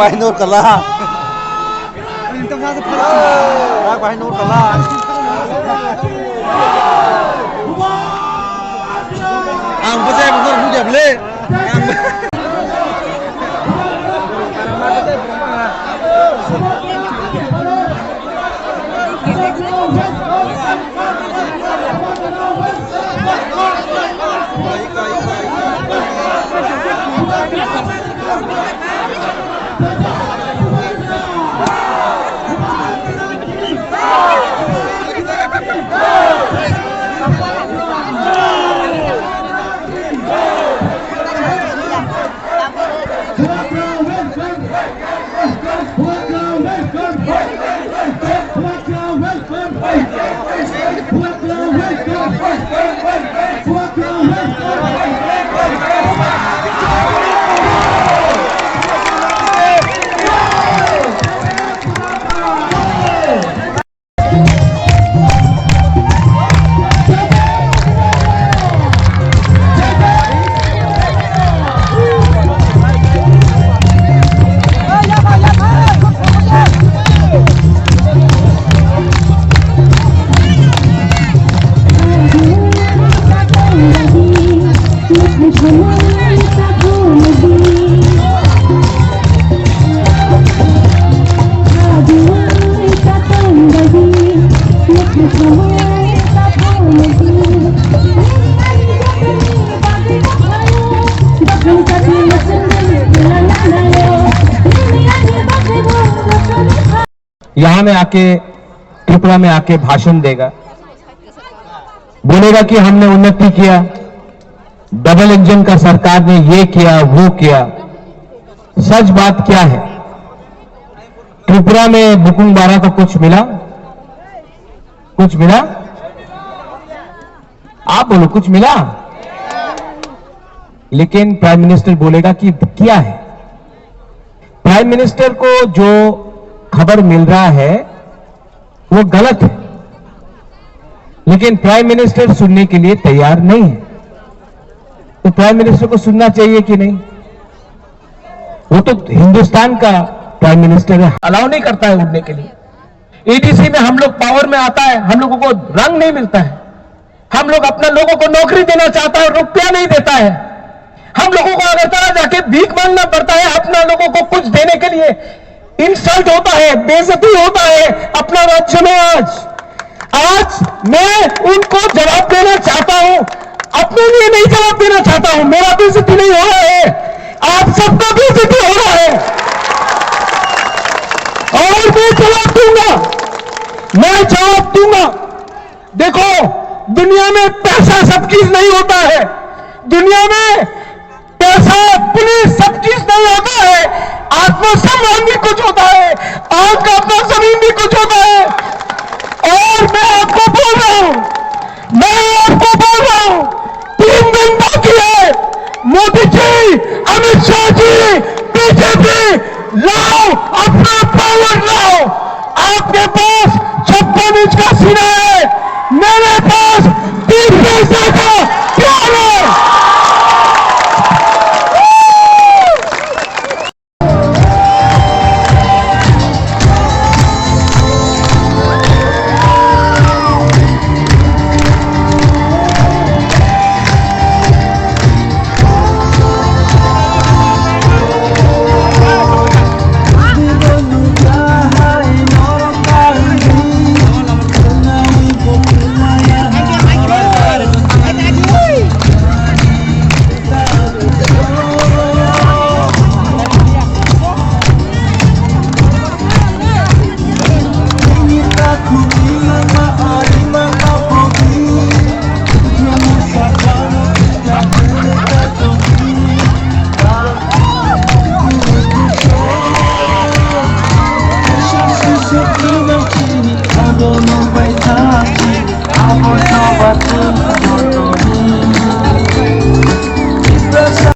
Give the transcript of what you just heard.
Bahai Nur kalah. Bahai Nur kalah. Ang percaya benar punya beli. यहां में आके त्रिपुरा में आके भाषण देगा, बोलेगा कि हमने उन्नति किया, डबल इंजन का सरकार ने ये किया वो किया। सच बात क्या है? त्रिपुरा में बुकुंग बारा को कुछ मिला? कुछ मिला? आप बोलो, कुछ मिला? लेकिन प्राइम मिनिस्टर बोलेगा कि क्या है। प्राइम मिनिस्टर को जो खबर मिल रहा है वो गलत है, लेकिन प्राइम मिनिस्टर सुनने के लिए तैयार नहीं है। तो प्राइम मिनिस्टर को सुनना चाहिए कि नहीं? वो तो हिंदुस्तान का प्राइम मिनिस्टर है, अलाउ नहीं करता है उड़ने के लिए। ईडीसी में हम लोग पावर में आता है, हम लोगों को रंग नहीं मिलता है। हम लोग अपने लोगों को नौकरी देना चाहता है, रुपया नहीं देता है। हम लोगों को अगर तरह जाके भीख मांगना पड़ता है अपना लोगों को कुछ देने के लिए। इंसल्ट होता है, बेइज्जती होता है अपना राज्य में। आज मैं उनको जवाब देना चाहता हूं, अपने लिए नहीं जवाब देना चाहता हूं। मेरा बेइज्जती नहीं हो रहा है, आप सबका बेइज्जती हो रहा है और मैं जवाब दूंगा, मैं जवाब दूंगा। देखो, दुनिया में पैसा सब चीज नहीं होता है, दुनिया में पैसा पुलिस सब चीज नहीं होता है, आत्मसम्मान भी कुछ होता है, आज का अपना जमीन भी कुछ होता है। और मैं आपको बोल रहा हूं, मैं आपको बोल रहा हूं, 3 दिन बाकी है। मोदी जी, अमित शाह जी, बीजेपी, लाओ अपना पावर लाओ। आपके पास 56 इंच का सीना है, मेरे पास 30 पैसा